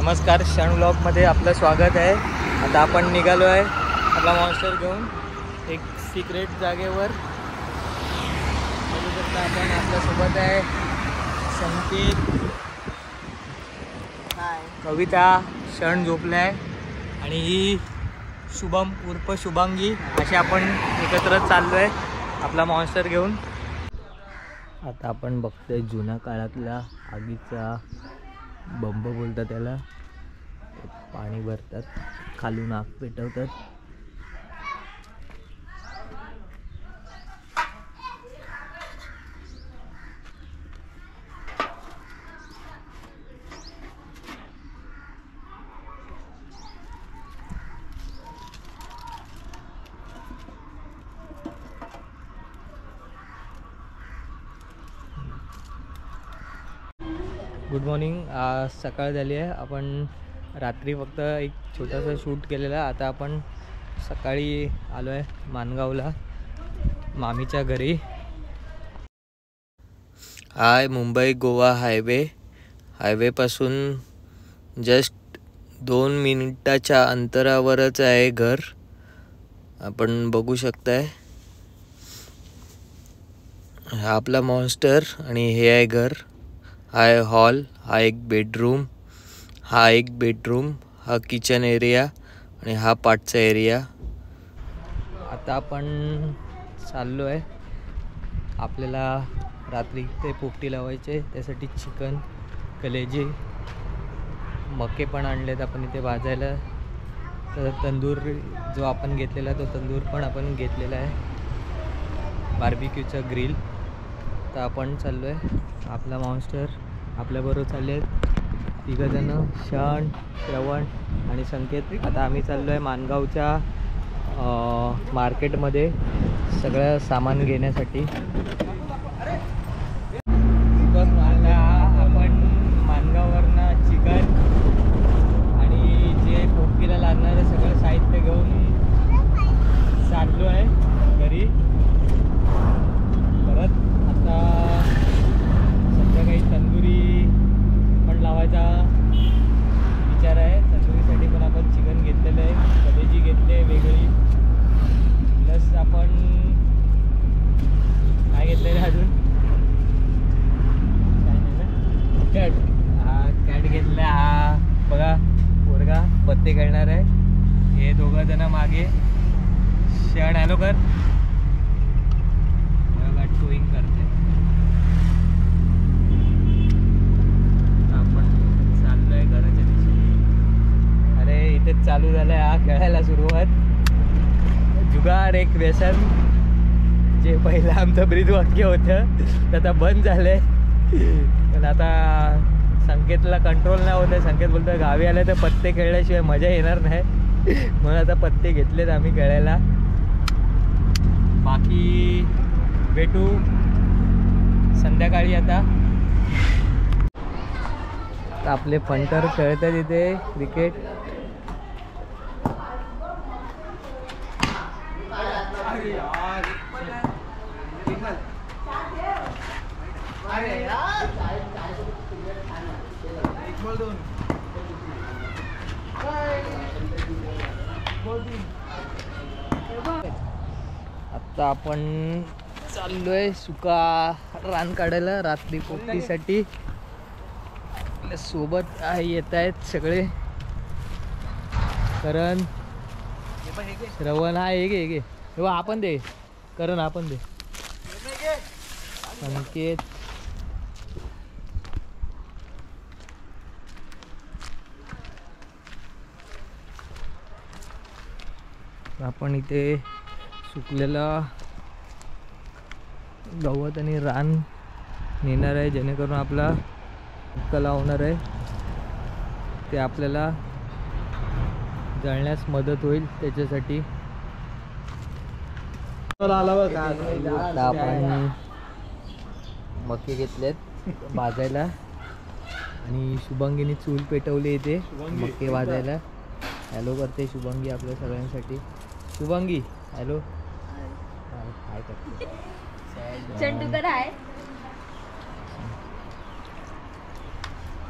नमस्कार, क्षण व्लॉगमध्ये आपलं स्वागत आहे। आता आपण निघालो आहे आपला मॉन्स्टर घेऊन एक सिक्रेट जागेवर। बघू शकता आपण आपल्यासोबत आहे संकेत, कविता, क्षण झोपलाय आणि ही शुभम उर्फ शुभांगी, असे आपण एकत्र चाललो आहे आपला मॉन्स्टर घेऊन। आता आपण बघतोय जुन्या काळातला आगीचा बंब बोलतात त्याला, पाणी भरतात, खालून आग पेटवतात। गुड मॉर्निंग, आज सकाळ झाली आहे। आपण रात्री फक्त एक छोटासा शूट केलेला, आता आपण सकाळी आलो आहे माणगावला मामीच्या घरी। हाय, मुंबई गोवा हायवेपासून जस्ट 2 मिनिटाच्या अंतरावरच आहे घर, आपण बघू शकताय। हा आपला मॉन्स्टर आणि हे आहे घर। हा आहे हॉल, हा एक बेडरूम, हा किचन एरिया आणि हा पाठचा एरिया। आता आपण चाललो आहे, आपल्याला रात्री ते पोपटी लावायचे, त्यासाठी चिकन, कलेजी, मके पण आणलेत आपण इथे भाजायला। तर तंदूर जो आपण घेतलेला तो तंदूर पण आपण घेतलेला आहे, बार्बिक्यूचा ग्रिल। तर आपण चाललो आहे, आपला मॉन्स्टर आपल्याबरोबर चालले आहेत 3 जण, क्षण, श्रवण आणि संकेत। आता आम्ही चाललो आहे माणगावच्या मार्केटमध्ये सगळं सामान घेण्यासाठी। आपण माणगाववरनं चिकन आणि जे पोपटीला लागणारं सगळं साहित्य घेऊन चाललो आहे घरी परत। आता संध्याकाळी तंदुरी पण लावायचा विचार आहे, तंदुरीसाठी पण आपण चिकन घेतलेलं आहे, कलेजी घेतली आहे वेगळी, प्लस आपण काय घेतलेलं आहे अजून काय नाही ना, कॅट घेतला। हा बघा पोरगा पत्ते खेळणार आहे, हे 2 जण मागे। क्षण हॅलो कर, बघा टोईंग करते। आपण चाललोय घराच्या दिशेने। अरे इथेच चालू झालंय हा खेळायला सुरुवात, जुगार एक व्यसन, जे पहिलं आमचं ब्रीद वाक्य होतं तर आता बंद झालंय। पण आता संकेतला कंट्रोल नाही होत आहे, संकेत बोलतो गावी आले तर पत्ते खेळल्याशिवाय मजा येणार नाही, म्हणून आता पत्ते घेतलेत आम्ही खेळायला। बाकी भेटू संध्याकाळी। आता आपले फंटर खेळतात इथे क्रिकेट। आता आपण चाललोय सुका रान काढायला रात्री पोपटीसाठी। सोबत येत आहेत सगळे, करण, श्रवण, हा एक तेव्हा आपण दे, करण आपण दे, संकेत, आपण इथे सुकलेला गवत आणि रान नेणार आहे, जेणेकरून आपला हुक्का लावणार आहे, ते आपल्याला जळण्यास मदत होईल त्याच्यासाठी। आता आपण मके घेतलेत भाजायला आणि शुभांगीने चूल पेटवली इथे मके भाजायला। हॅलो करते शुभांगी आपल्या सगळ्यांसाठी। शुभांगी हॅलो, काय करते? चंदू तर आहे।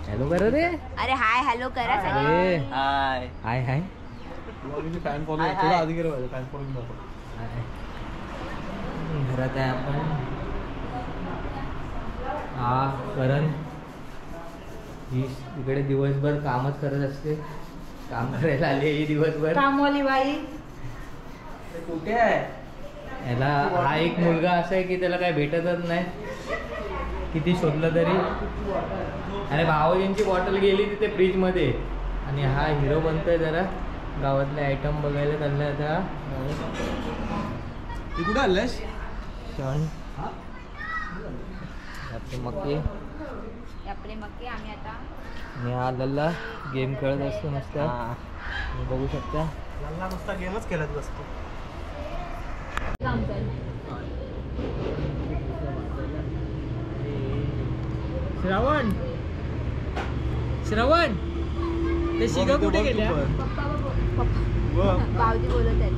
हॅलो करा रे. अरे हाय हॅलो करा. अरे हाय हाय हाय. फॅन फॉलोइंग थोडा आधी गेलं पाहिजे. फॅन फॉलोइंग दाखव. घरात आहे आपण. हा करण ही इकडे दिवसभर कामच करत असते. काम करायला आली ही दिवसभर. कामवाली बाई कुठे आहे? याला हा एक मुलगा असा आहे की त्याला काय भेटतच नाही किती शोधलं तरी. अरे भावजींची बॉटल गेली तिथे फ्रीजमध्ये आणि हा हिरो बनतोय. जरा गावातले आयटम बघायला चाललाय आता. ती कुठे आलास? क्षण आपले मक्के आपले मक्के आम्ही आता आणि हा लल्ला गेम खेळत असतो नुसतं. बघू शकता लल्ला नुसता गेमच खेळत बसतो. काम कर. श्रावण श्रावण ते शिगा कुठे गेल्या? भाऊजी बोलत आहेत.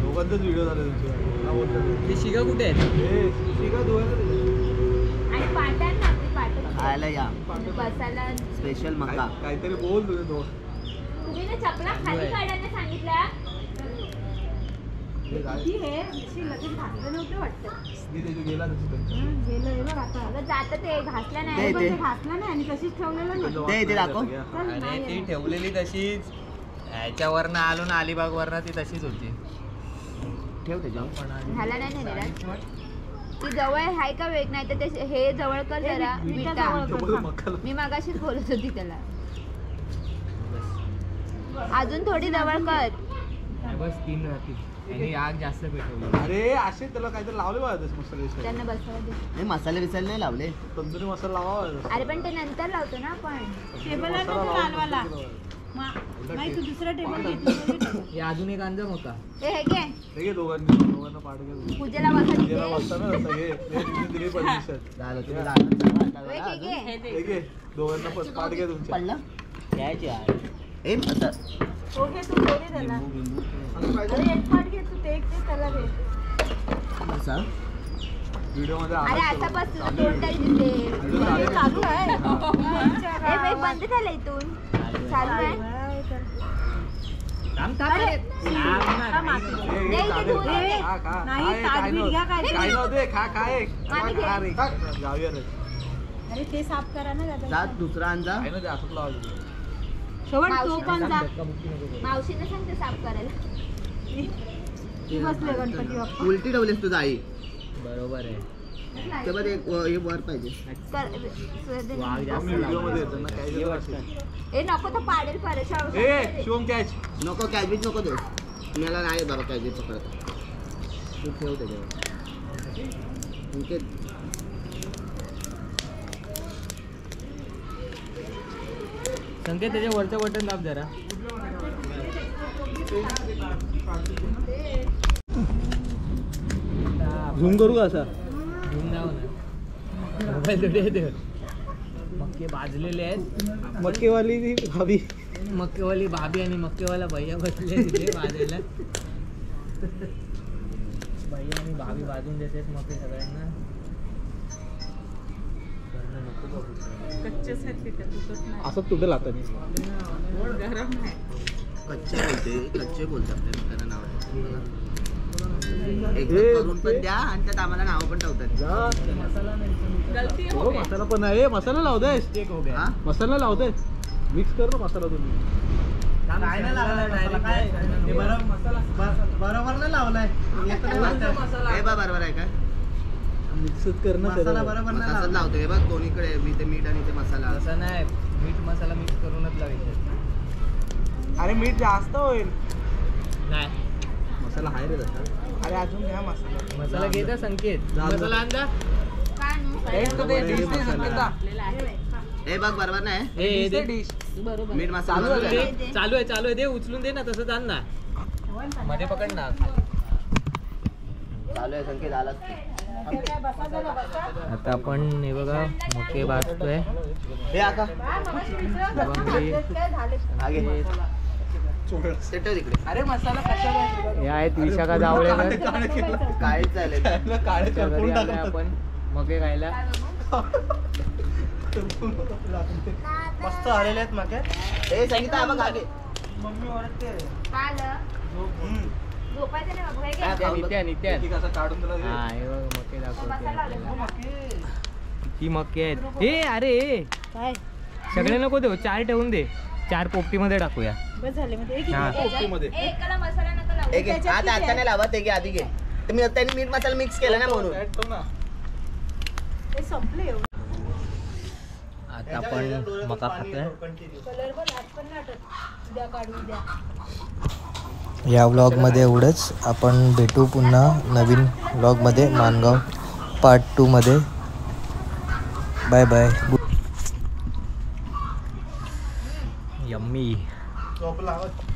दोघांचाच व्हिडिओ झाले तुमचे. ते शिगा कुठे आहेत? आणि पाटण ना आपली पाटण खायला या बसायला. स्पेशल मका. काहीतरी बोल तुझे दोन. तुम्ही ना चपला खाली काढायला सांगितल्या. नव्हतं वाटतं. गेला जात ते घासला दे नाही. ते. घासला नाही आणि तशीच ठेवलेलं. दे इथे दाखव. आणि ती ठेवलेली तशीच ह्याच्यावरनं आलो ना अलिबागवरनं ती तशीच होती. ठेव त्याच्यावर. झाला नाही नेलेला. ती जवळ आहे का वेग नाही तर ते हे जवळ कर जरा. मी मागाशीच बोलत होती त्याला. अजून थोडी जवळ कर. बस 3 राहतील आणि आग जास्त पेटवली. अरे असे त्याला काहीतरी लावले पाहिजे मसाले. त्यांना बसवा दे. नाही मसाले बिसाले नाही लावले. तंदुरी मसाला लावा. अरे पण ते नंतर लावतो ना आपण. तू दुसरा टेबल घेतला. हे अजून एक अंजम होता. हे घे हे घे दोघांना पाठ घे. पूजेला बसा जेला बसताना असं घे. दिली परमिशन. झालं तुम्ही लावलं. हे घे दोघांना पाठ घे तुमच्या. पडलं घ्यायची आहे. ए असं तो घे तू थोडी त्याला. अरे एक पाट घे तू ते एक ते त्याला दे. असं व्हिडिओ मध्ये अरे आता बस तुला तोंड तरी दिसते. हे चालू आहे. हे वेग बंद झालं इथून. चालू आहे. थांब थांब रे. थांब ना. दे इथे धुवून दे. नाही, ताटबीट घ्या काय. काय नव्हते. खा रे. जाऊया रे. अरे ते साफ करा ना दादा. जात दुसरा अंजा. काय ना ते असंच लावायचं. शेवट तो पण जा. मावशीने सांगते साफ करायला. बसले गणपती बाप्पा. उलटी ठेवलीस तुझा आई. बरोबर आहे. ते बघ एक हे वर पाहिजे. वाघ जास्त व्हिडिओ मध्ये लावला. येतात ना हे काय वाटतं. ए नको तर पाडेल परत. ए शिवम कॅच. नको कॅचबीच नको देऊ. मला नाही बाबा कॅचबीच पकडत. तू ठेव त्याच्यावर. ठीक आहे. संकेत त्याच्या वरचं बटन दाब जरा. झूम करू का असा? घेऊन जाऊ ना. मोबाईल दे. मक्के भाजलेले आहेत. मक्केवाली ती भाभी. मक्केवाली भाभी आणि मक्केवाला भैया बसले तिथे भाजायला. भैया आणि भाभी भाजून देतात मक्के सगळ्यांना. कच्चेच आहेत तिथे तुटत नाही. असं तुटेल आता. गरम नाही. कच्चे बोलतात त्यांना नाव आहे. एकदम करून पण द्या आणि त्यात आम्हाला नाव पण ठेवतात. गलती हो हो गई. मसाला पण आहे. मसाला लावताय. हा? मसाला लावताय. मिक्स कर ना मसाला तुम्ही. काय नाही लावलाय बरोबर नाही लावलाय. हे बा बरोबर आहे का? मिक्सच कर ना. मसाला बरोबर नाही तसंच लावतो. हे बघ दोन्हीकडे मी ते मीठ आणि ते मसाला. असं नाही. मीठ मसाला मिक्स करूनच लावायचं. अरे मीठ जास्त होईल. नाही मसाला आहे रे तसा. अरे अजून घ्या मसाला. मसाला घेता संकेत. झालं. मसाला आणजा. हे बघ बरोबर नाही. हे दे. मीठ मसाला चालू बरोबर आहे. आहे. चालू आहे. दे उचलून दे ना. तसंच आण ना. मध्ये पकड ना. चालू आहे संकेत आलाच. आता आपण हे बघा मक्के भाजतोय. हे आका आगे ते ठेव तिकडे. अरे मसाला कशाला. हे आहेत विशाखा जावळेकर. काहीच चालेल. घरी आलोय आपण मक्के खायला. मस्त आलेले आहेत मागे. हे संगीता बघ आगे. मम्मी ओरडते. काय आलं? झोपायचं नाही बाबा, हे घे. काय नित्या नित्या ठीक आहे, असं काढून दिला रे. हा हे बघ मके बसायला दाखवते लावलं. किती मके आहेत हे अरे काय सगळे नको देऊ 4 ठेवून दे 4 पोपटीमध्ये टाकूया बस झाले म्हणजे एक हा. पोपटीमध्ये. ए, एकाला मसाला नका लावू. एक एक आता आता नाही लावत, एक आधी घे. तर मी आता मीठ मसाला मिक्स केला ना म्हणून. ऍड कर ना. ते संपले एवढं. आता आपण मका खातोय कलर पण हात पण नाही आटत. उद्या काढू उद्या. या व्लॉगमध्ये एवढंच. आपण भेटू पुन्हा नवीन व्लॉगमध्ये मानगाव पार्ट 2 मध्ये. Bye bye. यम्मी. झोप लावत.